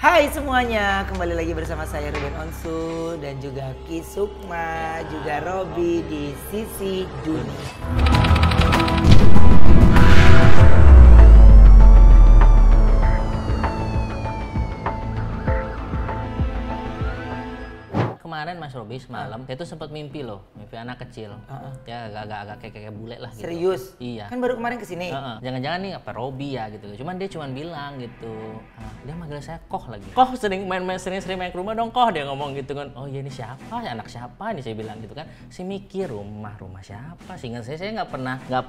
Hai semuanya, kembali lagi bersama saya Ruben Onsu dan juga Ki Sukma, juga Robi di Sisi Dunia. Kemarin Mas Robi semalam, dia tuh sempat mimpi loh, mimpi anak kecil. Ya agak-agak kayak bule lah gitu. Serius? Iya. Kan baru kemarin kesini. Jangan-jangan nih apa Robi ya gitu. Cuman dia cuma bilang gitu. Dia manggil saya Koh lagi. Koh sering main ke rumah dong Koh, dia ngomong gitu kan. Oh iya ini siapa? Anak siapa nih saya bilang gitu kan. Saya mikir rumah siapa? Sehingga saya nggak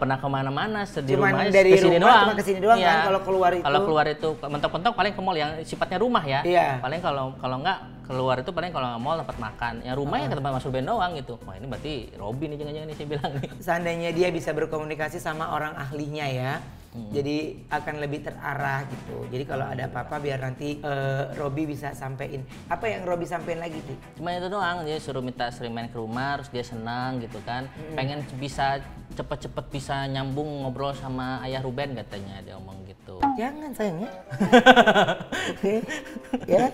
pernah kemana-mana. Di Cuman rumah dari kesini rumah doang. cuma kesini doang Iya. kan. Kalau keluar itu mentok-mentok paling ke mall yang sifatnya rumah ya. Iya. Paling kalau nggak keluar itu paling kalau nggak mall tempat makan. Yang rumahnya ke tempat Mas Ruben doang gitu. Wah ini berarti Robi nih jangan-jangan nih saya bilang nih. Seandainya dia bisa berkomunikasi sama orang ahlinya ya, jadi akan lebih terarah gitu. Jadi kalau ada apa-apa biar nanti Robi bisa sampein. Apa yang Robi sampein lagi tuh? Cuma itu doang, dia sering main ke rumah, terus dia senang gitu kan. Pengen bisa cepet-cepet bisa nyambung ngobrol sama ayah Ruben katanya, dia ngomong gitu. Jangan sayang ya. Oke. Ya.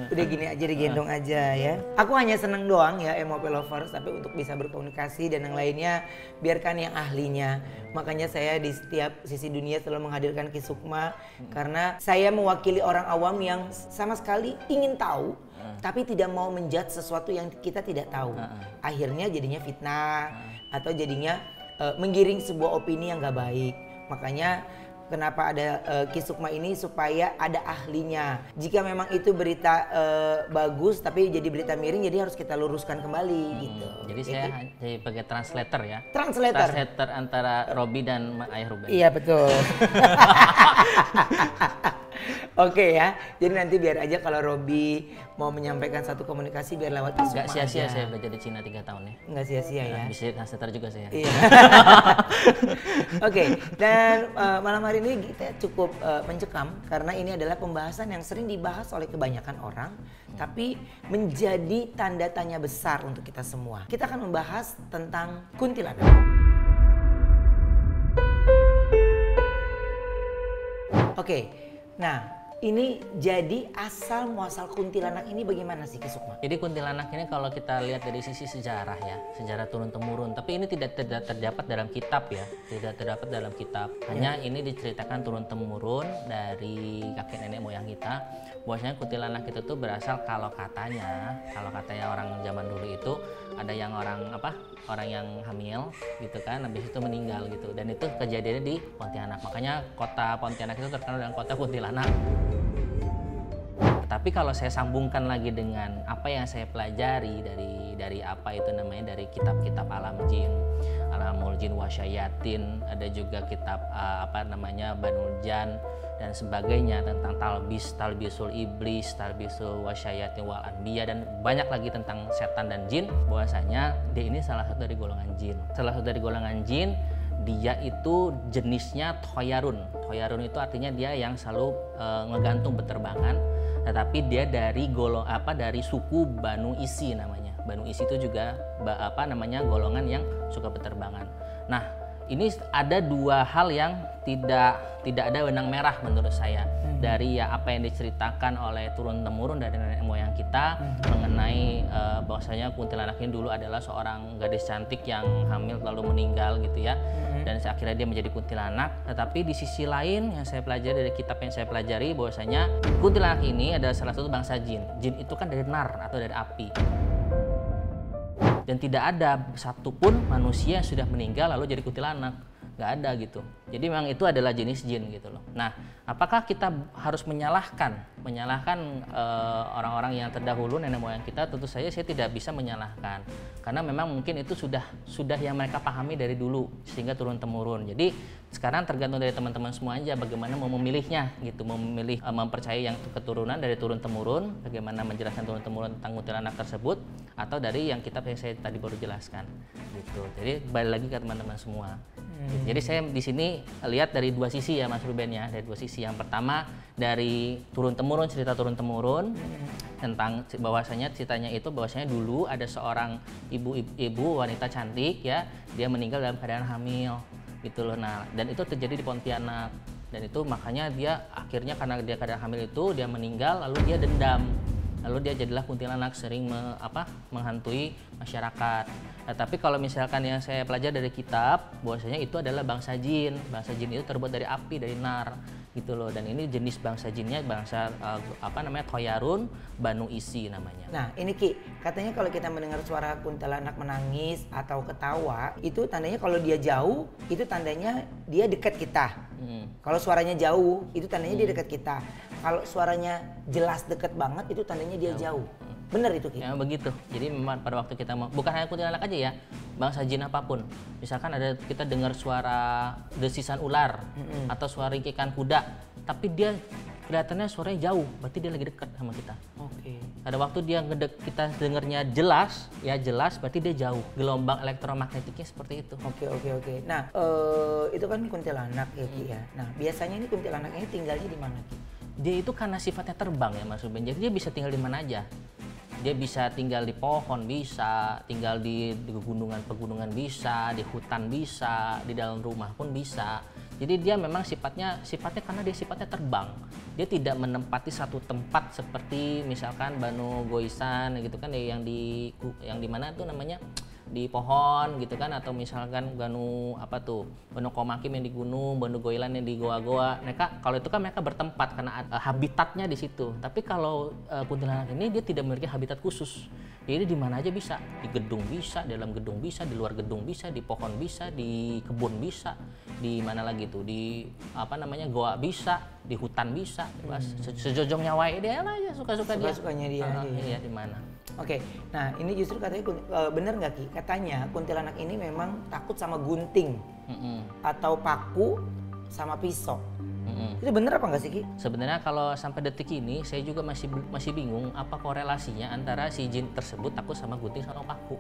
Udah gini aja, digendong aja ya. Aku hanya seneng doang ya MOP Lovers, tapi untuk bisa berkomunikasi dan yang lainnya biarkan yang ahlinya. Makanya saya di setiap sisi dunia selalu menghadirkan Ki Sukma karena saya mewakili orang awam yang sama sekali ingin tahu tapi tidak mau menjudge sesuatu yang kita tidak tahu. Akhirnya jadinya fitnah atau jadinya menggiring sebuah opini yang gak baik. Makanya kenapa ada Ki Sukma ini supaya ada ahlinya. Jika memang itu berita bagus tapi jadi berita miring, jadi harus kita luruskan kembali gitu. Jadi saya jadi pakai translator ya. Translator antara Robi dan ayah Ruben. Iya betul. Oke ya, jadi nanti biar aja kalau Robi mau menyampaikan satu komunikasi biar lewat Ki Sukma. Gak sia-sia aja. saya belajar di Cina 3 tahun ya. Nggak sia-sia ya. Bisa translator juga saya. Iya. Oke, dan malam hari ini kita cukup mencekam karena ini adalah pembahasan yang sering dibahas oleh kebanyakan orang, tapi menjadi tanda tanya besar untuk kita semua. Kita akan membahas tentang kuntilanak. Oke, nah ini jadi asal muasal kuntilanak ini bagaimana sih Ki Sukma? Jadi kuntilanak ini kalau kita lihat dari sisi sejarah ya, sejarah turun temurun. Tapi ini tidak terdapat dalam kitab ya, tidak terdapat dalam kitab. Hanya ini diceritakan turun temurun dari kakek nenek moyang kita. Bahwasanya kuntilanak itu tuh berasal kalau katanya orang zaman dulu itu ada yang orang yang hamil gitu kan, habis itu meninggal gitu. Dan itu kejadiannya di Pontianak. Makanya kota Pontianak itu terkenal dengan kota kuntilanak. Tapi kalau saya sambungkan lagi dengan apa yang saya pelajari dari apa itu namanya, dari kitab-kitab alam jin, Alamul Jin Wasyayatin, ada juga kitab Banul Jan dan sebagainya tentang talbisul iblis, talbisul wasyayatin wal anbiya, dan banyak lagi tentang setan dan jin. Bahwasanya dia ini salah satu dari golongan jin. Salah satu dari golongan jin, dia itu jenisnya Thoyarun. Thoyarun itu artinya dia yang selalu ngegantung beterbangan. Tetapi dia dari dari suku Banu Isi namanya. Banu Isi itu juga golongan yang suka beterbangan. Nah, ini ada dua hal yang tidak ada benang merah menurut saya dari ya apa yang diceritakan oleh turun temurun dari nenek moyang kita mengenai bahwasanya kuntilanak ini dulu adalah seorang gadis cantik yang hamil lalu meninggal gitu ya. Dan akhirnya dia menjadi kuntilanak. Tetapi di sisi lain yang saya pelajari dari kitab yang saya pelajari, bahwasanya kuntilanak ini adalah salah satu bangsa jin. Jin itu kan dari nar atau dari api. Dan tidak ada satupun manusia yang sudah meninggal lalu jadi kuntilanak. Nggak ada gitu. Jadi memang itu adalah jenis jin gitu loh. Nah, apakah kita harus menyalahkan orang-orang yang terdahulu, nenek moyang kita? Tentu saja saya tidak bisa menyalahkan. Karena memang mungkin itu sudah yang mereka pahami dari dulu sehingga turun temurun. Jadi sekarang tergantung dari teman-teman semua aja bagaimana mau memilihnya gitu, memilih mempercayai yang keturunan dari turun temurun, bagaimana menjelaskan turun temurun tentang kuntilanak tersebut, atau dari yang kitab yang saya tadi baru jelaskan gitu. Jadi balik lagi ke teman-teman semua. Jadi saya di sini lihat dari dua sisi ya Mas Ruben ya, dari dua sisi. Yang pertama dari turun temurun, cerita turun temurun tentang bahwasanya ceritanya itu bahwasanya dulu ada seorang ibu wanita cantik ya, dia meninggal dalam keadaan hamil gitu loh. Nah, dan itu terjadi di Pontianak. Dan itu makanya dia akhirnya karena dia keadaan hamil itu dia meninggal, lalu dia dendam. Lalu dia jadilah kuntilanak, sering menghantui masyarakat. Nah, tapi kalau misalkan yang saya pelajari dari kitab, bahwasanya itu adalah bangsa jin. Bangsa jin itu terbuat dari api, dari nar, gitu loh. Dan ini jenis bangsa jinnya bangsa Toyarun, Banu Isi namanya. Nah, ini Ki, katanya kalau kita mendengar suara kuntilanak menangis atau ketawa, itu tandanya kalau dia jauh, itu tandanya dia dekat kita. Kalau suaranya jauh, itu tandanya dia dekat kita. Kalau suaranya jelas deket banget, itu tandanya dia jauh. Bener itu Ki? Ya begitu. Jadi memang pada waktu kita bukan hanya kuntilanak aja ya, bangsa jin apapun. Misalkan ada kita dengar suara desisan ular atau suara ringkikan kuda, tapi dia kelihatannya suaranya jauh, berarti dia lagi dekat sama kita. Oke. Pada waktu dia kita dengarnya jelas, ya jelas, berarti dia jauh. Gelombang elektromagnetiknya seperti itu. Oke. Nah, itu kan kuntilanak ya Ki ya. Nah, biasanya ini kuntilanak ini tinggalnya di mana Ki? Dia itu karena sifatnya terbang ya Mas Ruben, jadi dia bisa tinggal di mana aja. Dia bisa tinggal di pohon, bisa tinggal di pegunungan bisa, di hutan bisa, di dalam rumah pun bisa. Jadi dia memang sifatnya karena dia sifatnya terbang. Dia tidak menempati satu tempat seperti misalkan Banu Goisan gitu kan yang di mana tuh namanya, di pohon gitu kan, atau misalkan Banu Komakim yang di gunung, Banu Goilan yang di goa-goa. Mereka kalau itu kan mereka bertempat karena habitatnya di situ. Tapi kalau kuntilanak ini dia tidak memiliki habitat khusus. Jadi di mana aja bisa, di gedung bisa, di dalam gedung bisa, di luar gedung bisa, di pohon bisa, di kebun bisa, di mana lagi tuh, di goa bisa, di hutan bisa, sejojongnya wae dia aja suka-suka dia. Suka-sukanya dia. Iya, di mana. Oke, nah ini justru katanya bener nggak Ki? Katanya kuntilanak ini memang takut sama gunting atau paku sama pisau. Itu bener apa nggak sih Ki? Sebenarnya kalau sampai detik ini saya juga masih bingung apa korelasinya antara si jin tersebut takut sama gunting sama paku.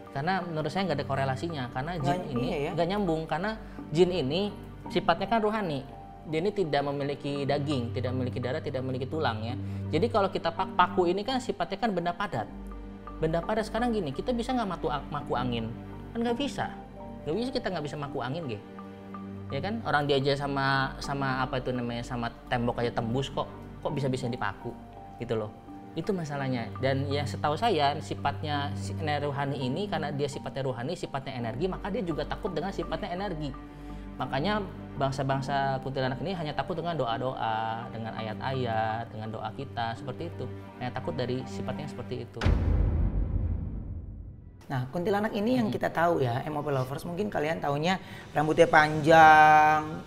Karena menurut saya nggak ada korelasinya, karena jin ini nggak nyambung, karena jin ini sifatnya kan rohani. Dia ini tidak memiliki daging, tidak memiliki darah, tidak memiliki tulang ya. Jadi kalau kita paku ini kan sifatnya kan benda padat. Benda padat sekarang gini, kita bisa nggak maku angin? Kan nggak bisa. Nggak bisa, kita nggak bisa maku angin gitu. Ya kan, orang dia aja sama sama tembok aja tembus kok bisa dipaku gitu loh. Itu masalahnya. Dan yang setahu saya sifatnya rohani ini, karena dia sifatnya rohani, sifatnya energi, maka dia juga takut dengan sifatnya energi. Makanya bangsa-bangsa kuntilanak ini hanya takut dengan doa-doa, dengan ayat-ayat, dengan doa kita, seperti itu. Hanya takut dari sifatnya seperti itu. Nah, kuntilanak ini yang kita tahu ya, MOP lovers, mungkin kalian taunya rambutnya panjang,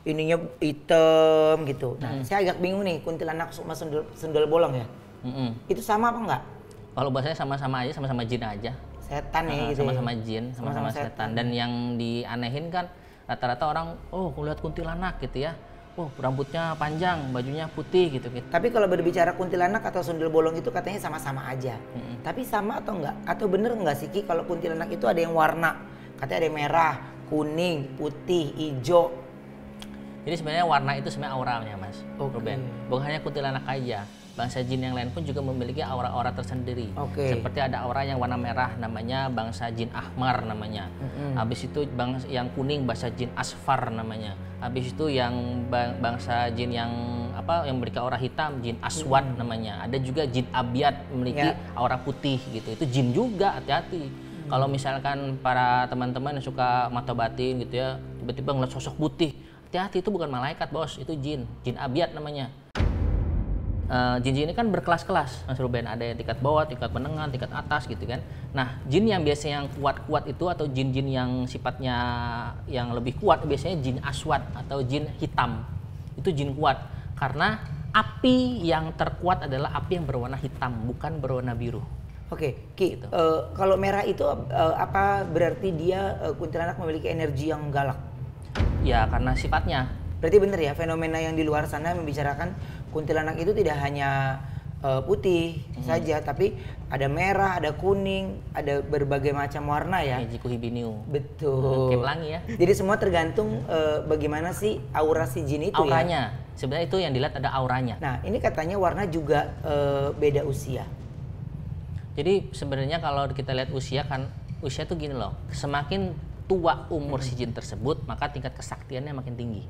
ininya hitam gitu. Nah, saya agak bingung nih, kuntilanak sama sundel bolong ya? Itu sama apa enggak? Kalau bahasanya sama-sama aja, sama-sama jin aja. Setan ya gitu. Sama-sama jin, sama-sama setan. Dan yang dianehin kan rata-rata orang, lihat kuntilanak gitu ya. Rambutnya panjang, bajunya putih gitu. Tapi kalau berbicara kuntilanak atau sundel bolong itu katanya sama-sama aja. Tapi sama atau enggak? Atau bener enggak sih Ki kalau kuntilanak itu ada yang warna? Katanya ada yang merah, kuning, putih, hijau. Jadi sebenarnya warna itu sebenarnya auranya Mas Ruben. Bukan hanya kuntilanak aja. Bangsa jin yang lain pun juga memiliki aura-aura tersendiri. Seperti ada aura yang warna merah, namanya bangsa jin ahmar namanya. Habis itu yang kuning bangsa jin asfar namanya. Habis itu yang bangsa jin yang memiliki aura hitam, jin aswad namanya. Ada juga jin abyad memiliki aura putih gitu. Itu jin juga, hati-hati. Kalau misalkan para teman-teman yang suka mata batin gitu ya, tiba-tiba ngeliat sosok putih, hati-hati, itu bukan malaikat bos, itu jin abyad namanya. Jin-jin ini kan berkelas-kelas Mas Ruben, ada yang tingkat bawah, tingkat menengah, tingkat atas gitu kan. Nah, jin yang biasanya yang kuat-kuat itu atau jin-jin yang sifatnya yang lebih kuat biasanya jin aswad atau jin hitam. Itu jin kuat karena api yang terkuat adalah api yang berwarna hitam, bukan berwarna biru. Oke, Ki, gitu. Kalau merah itu apa berarti dia kuntilanak memiliki energi yang galak? Ya, karena sifatnya. Berarti benar ya, fenomena yang di luar sana membicarakan kuntilanak itu tidak hanya putih saja, tapi ada merah, ada kuning, ada berbagai macam warna ya. Jiku hibiniu. Betul. Kayak pelangi ya. Jadi semua tergantung bagaimana sih aura si jin itu auranya. Ya. Sebenarnya itu yang dilihat ada auranya. Nah, ini katanya warna juga beda usia. Jadi sebenarnya kalau kita lihat usia kan, usia tuh gini loh, semakin tua umur si jin tersebut, maka tingkat kesaktiannya makin tinggi.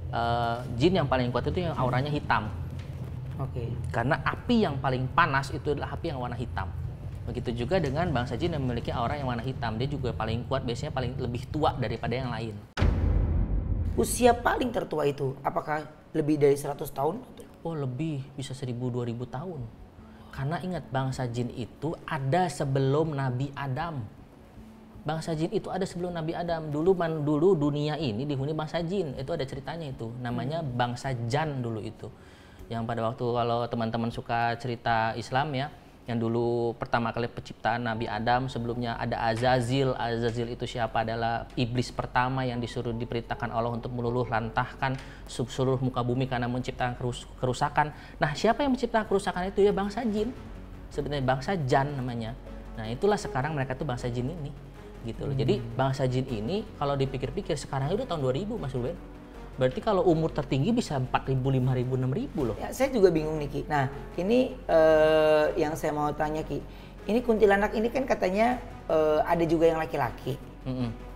Jin yang paling kuat itu yang auranya hitam. Oke. Karena api yang paling panas itu adalah api yang warna hitam. Begitu juga dengan bangsa jin yang memiliki aura yang warna hitam, dia juga paling kuat, biasanya paling lebih tua daripada yang lain. Usia paling tertua itu apakah lebih dari 100 tahun? Oh lebih, bisa 1000-2000 tahun. Karena ingat bangsa jin itu ada sebelum Nabi Adam. Bangsa jin itu ada sebelum Nabi Adam. Dulu dunia ini dihuni bangsa jin. Itu ada ceritanya itu. Namanya bangsa Jan dulu itu. Yang pada waktu kalau teman-teman suka cerita Islam ya, yang dulu pertama kali penciptaan Nabi Adam, sebelumnya ada Azazil. Azazil itu siapa? Adalah iblis pertama yang disuruh diperintahkan Allah untuk meluluh lantahkan seluruh muka bumi karena menciptakan kerusakan. Nah, siapa yang menciptakan kerusakan itu? Ya bangsa jin. Sebenarnya bangsa Jan namanya. Nah, itulah sekarang mereka tuh bangsa jin ini. Gitu loh. Jadi bangsa jin ini kalau dipikir-pikir sekarang udah tahun 2000 Mas Ruben. Berarti kalau umur tertinggi bisa 4.000, 5.000, 6.000 loh. Ya, saya juga bingung nih Ki. Nah, ini yang saya mau tanya Ki. Ini kuntilanak ini kan katanya ada juga yang laki-laki.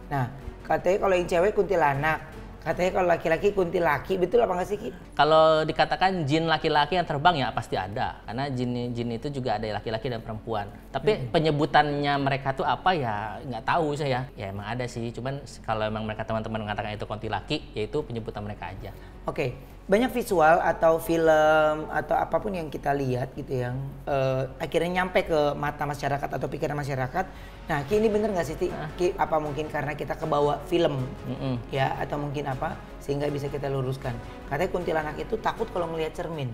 Nah, katanya kalau yang cewek kuntilanak. Katanya kalau laki-laki kuntilaki. Betul apa nggak sih Ki? Kalau dikatakan jin laki-laki yang terbang ya pasti ada. Karena jin itu juga ada laki-laki dan perempuan. Tapi penyebutannya mereka tuh apa ya nggak tahu saya. Ya emang ada sih. Cuman kalau emang mereka teman-teman mengatakan itu kuntilaki, yaitu penyebutan mereka aja. Oke, banyak visual atau film atau apapun yang kita lihat gitu yang akhirnya nyampe ke mata masyarakat atau pikiran masyarakat. Nah, Ki ini bener nggak sih Ki? Apa mungkin karena kita kebawa film ya atau mungkin apa sehingga bisa kita luruskan? Katanya kuntilanak itu takut kalau ngelihat cermin.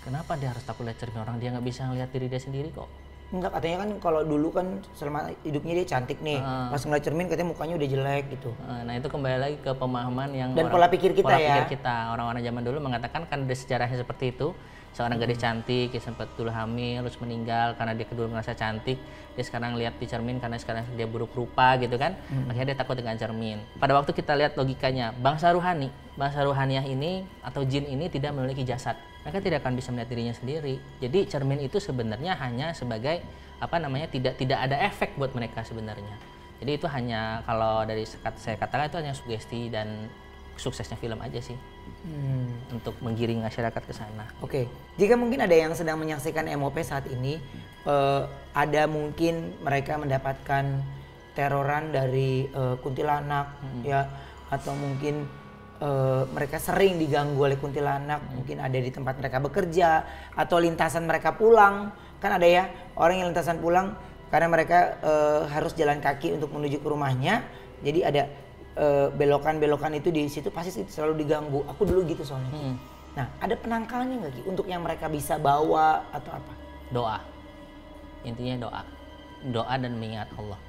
Kenapa dia harus takut lihat cermin? Orang dia nggak bisa ngelihat diri dia sendiri kok. Enggak, katanya kan kalau dulu kan selama hidupnya dia cantik nih. Pas ngeliat cermin katanya mukanya udah jelek gitu. Nah itu kembali lagi ke pemahaman yang dan pola pikir kita ya. Orang-orang zaman dulu mengatakan kan ada sejarahnya seperti itu. Seorang gadis cantik yang sempat dulu hamil terus meninggal karena dia dulu merasa cantik. Dia sekarang lihat di cermin karena sekarang dia buruk rupa gitu kan. Akhirnya dia takut dengan cermin. Pada waktu kita lihat logikanya, bangsa ruhaniah ini atau jin ini tidak memiliki jasad. Mereka tidak akan bisa melihat dirinya sendiri. Jadi cermin itu sebenarnya hanya sebagai tidak ada efek buat mereka sebenarnya. Jadi itu hanya kalau dari saya katakan itu hanya sugesti dan suksesnya film aja sih. Untuk menggiring masyarakat ke sana. Oke. Jika mungkin ada yang sedang menyaksikan MOP saat ini, ada mungkin mereka mendapatkan teroran dari kuntilanak ya, atau mungkin mereka sering diganggu oleh kuntilanak, mungkin ada di tempat mereka bekerja atau lintasan mereka pulang. Kan ada ya orang yang lintasan pulang karena mereka harus jalan kaki untuk menuju ke rumahnya. Jadi ada belokan-belokan itu di situ pasti selalu diganggu. Aku dulu gitu soalnya. Nah, ada penangkalnya nggak Ki untuk yang mereka bisa bawa atau apa? Doa. Intinya doa. Doa dan mengingat Allah.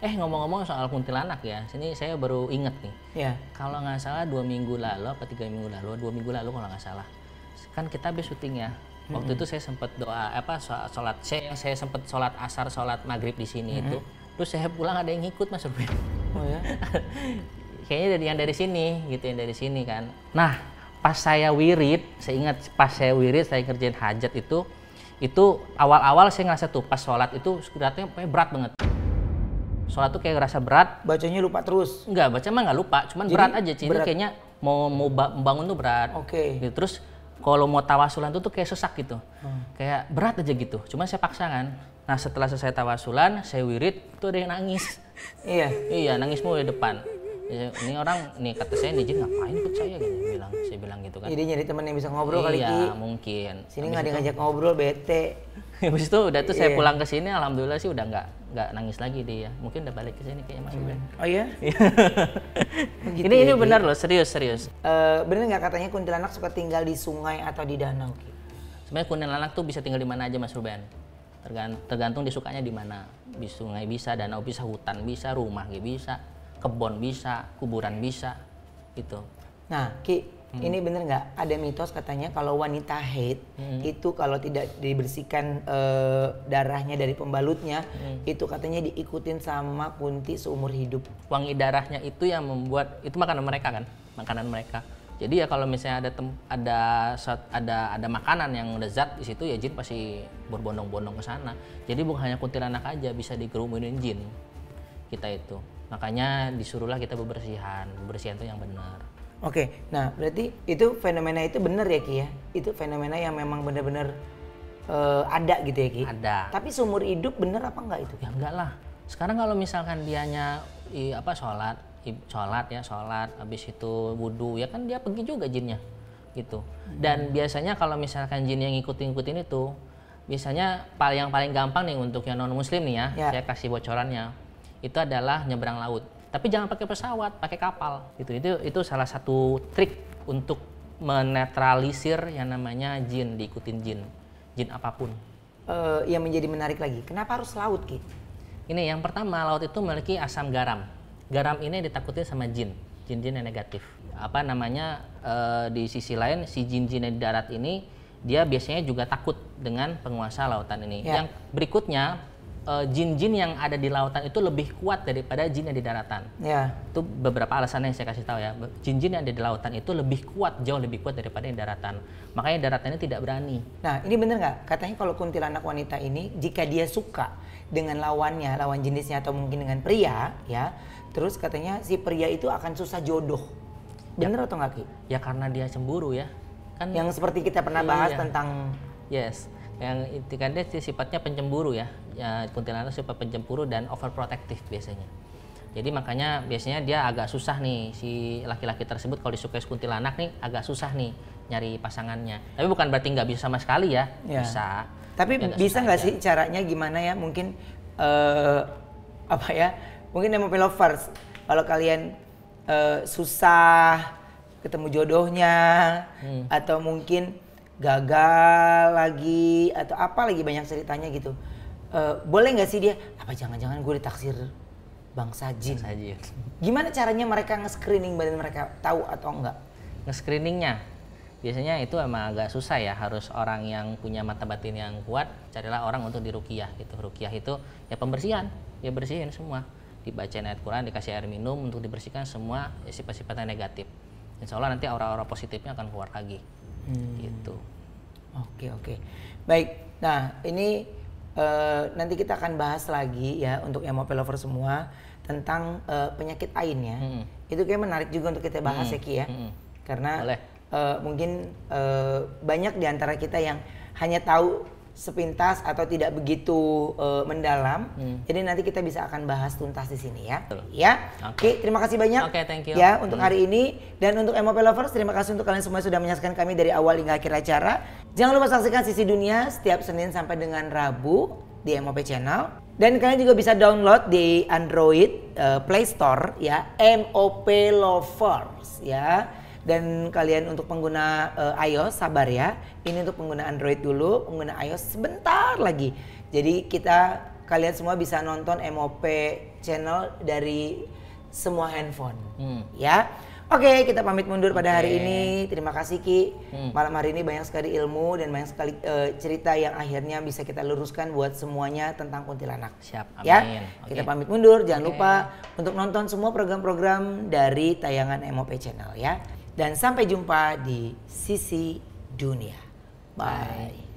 Ngomong-ngomong soal kuntilanak ya, sini saya baru inget nih. Ya. Kalau nggak salah 2 minggu lalu apa 3 minggu lalu, 2 minggu lalu kalau nggak salah. Kan kita habis syuting ya. Waktu itu saya sempat doa sholat. Saya sempat sholat asar, sholat maghrib di sini itu. Terus saya pulang ada yang ngikut Mas Ruben. Oh ya? Kayaknya yang dari sini gitu, yang dari sini kan. Nah, pas saya wirid, saya ingat pas saya wirid, saya kerjain hajat itu awal-awal saya ngerasa tuh pas sholat itu beratnya berat banget. Sholat tuh kayak ngerasa berat. Bacanya lupa terus? Enggak, baca mah nggak lupa, cuman jadi, berat aja. Ini kayaknya mau bangun tuh berat. Oke. Gitu. Terus kalau mau tawasulan tuh kayak sesak gitu. Kayak berat aja gitu, cuman saya paksa kan. Nah setelah selesai tawasulan, saya wirid, tuh ada yang nangis. Iya, nangis mulu di depan. Ini orang, nih kata saya, nih jin ngapain ikut saya gitu, saya bilang gitu kan. Jadi nyari temen yang bisa ngobrol kali Ki. Iya, mungkin. Sini nggak ngajak ngobrol, bete. Habis itu udah tuh saya pulang ke sini, alhamdulillah sih udah nggak nangis lagi dia. Mungkin udah balik ke sini kayaknya Mas Ruben. Oh iya? Gitu ini benar loh, serius. Bener nggak katanya kuntilanak suka tinggal di sungai atau di danau? Sebenarnya kuntilanak tuh bisa tinggal di mana aja Mas Ruben. Tergantung disukanya di mana. Di sungai bisa, danau bisa, hutan bisa, rumah bisa, kebun bisa, kuburan bisa, gitu. Nah, Ki, ini bener nggak ada mitos katanya kalau wanita haid itu kalau tidak dibersihkan darahnya dari pembalutnya, itu katanya diikutin sama kunti seumur hidup. Wangi darahnya itu yang membuat itu makanan mereka. Jadi ya kalau misalnya ada makanan yang lezat di situ ya jin pasti berbondong-bondong ke sana. Jadi bukan hanya kuntilanak aja bisa dikerumunin jin kita itu. Makanya disuruhlah kita bebersihan itu yang benar. Oke, nah berarti itu fenomena itu benar ya Ki ya? Itu fenomena yang memang benar-benar ada gitu ya Ki? Ada. Tapi seumur hidup bener apa enggak itu? Ya enggak lah. Sekarang kalau misalkan dianya sholat, habis itu wudhu, ya kan dia pergi juga jinnya gitu. Dan biasanya kalau misalkan jin yang ngikutin itu, biasanya yang paling gampang nih untuk yang non muslim nih ya, saya kasih bocorannya, itu adalah nyebrang laut. Tapi jangan pakai pesawat, pakai kapal gitu. Itu salah satu trik untuk menetralisir yang namanya jin, diikutin jin apapun. Yang menjadi menarik lagi, kenapa harus laut Ki? Ini yang pertama, laut itu memiliki asam garam. Garam ini ditakutin sama jin yang negatif. Di sisi lain si jin-jin yang di darat ini dia biasanya juga takut dengan penguasa lautan ini. Yang berikutnya, jin-jin yang ada di lautan itu lebih kuat daripada jin yang di daratan. Itu beberapa alasan yang saya kasih tahu ya. Jin-jin yang ada di lautan itu jauh lebih kuat daripada yang di daratan. Makanya daratan ini tidak berani. Nah ini bener nggak? Katanya kalau kuntilanak wanita ini jika dia suka dengan lawan jenisnya atau mungkin dengan pria ya, terus katanya si pria itu akan susah jodoh. Bener atau nggak Ki? Ya karena dia cemburu ya. Kan yang seperti kita pernah bahas tentang yang itu kan dia sifatnya pencemburu ya. Kuntilanak sifat pencemburu dan overprotective biasanya. Jadi makanya biasanya dia agak susah nih si laki-laki tersebut kalau disukai kuntilanak nih agak susah nih nyari pasangannya. Tapi bukan berarti nggak bisa sama sekali ya. Bisa. Tapi bisa nggak sih caranya gimana ya? Mungkin mungkin MOP lovers kalau kalian susah ketemu jodohnya atau mungkin gagal lagi atau apa lagi banyak ceritanya gitu. Boleh nggak sih dia? Apa jangan-jangan gue ditaksir bangsa jin? Gimana caranya mereka nge-screening badan mereka tahu atau enggak? Nge-screeningnya biasanya itu emang agak susah ya, harus orang yang punya mata batin yang kuat. Carilah orang untuk diruqyah gitu. Ruqyah itu ya pembersihan, ya bersihin semua. Dibacain ayat Quran, dikasih air minum untuk dibersihkan semua sifat-sifatnya negatif. Insya Allah nanti aura-aura positifnya akan keluar lagi. Gitu. Oke. Baik. Nah ini nanti kita akan bahas lagi ya untuk MOP lover semua tentang penyakit ain ya. Itu kayak menarik juga untuk kita bahas ya Ki ya. Karena mungkin banyak di antara kita yang hanya tahu sepintas atau tidak begitu mendalam. Jadi nanti kita bisa akan bahas tuntas di sini ya. Ya. Oke, terima kasih banyak. Thank you. Ya untuk hari ini dan untuk MOP lovers terima kasih untuk kalian semua sudah menyaksikan kami dari awal hingga akhir acara. Jangan lupa saksikan Sisi Dunia setiap Senin sampai dengan Rabu di MOP Channel. Dan kalian juga bisa download di Android Play Store ya, MOP Lovers ya. Dan kalian untuk pengguna iOS sabar ya. Ini untuk pengguna Android dulu, pengguna iOS sebentar lagi. Jadi kalian semua bisa nonton MOP Channel dari semua handphone. Ya. Oke, kita pamit mundur pada hari ini. Terima kasih Ki. Malam hari ini banyak sekali ilmu dan banyak sekali cerita yang akhirnya bisa kita luruskan buat semuanya tentang kuntilanak. Siap, amin. Ya, kita pamit mundur. Jangan lupa untuk nonton semua program-program dari tayangan MOP Channel ya. Dan sampai jumpa di Sisi Dunia. Bye.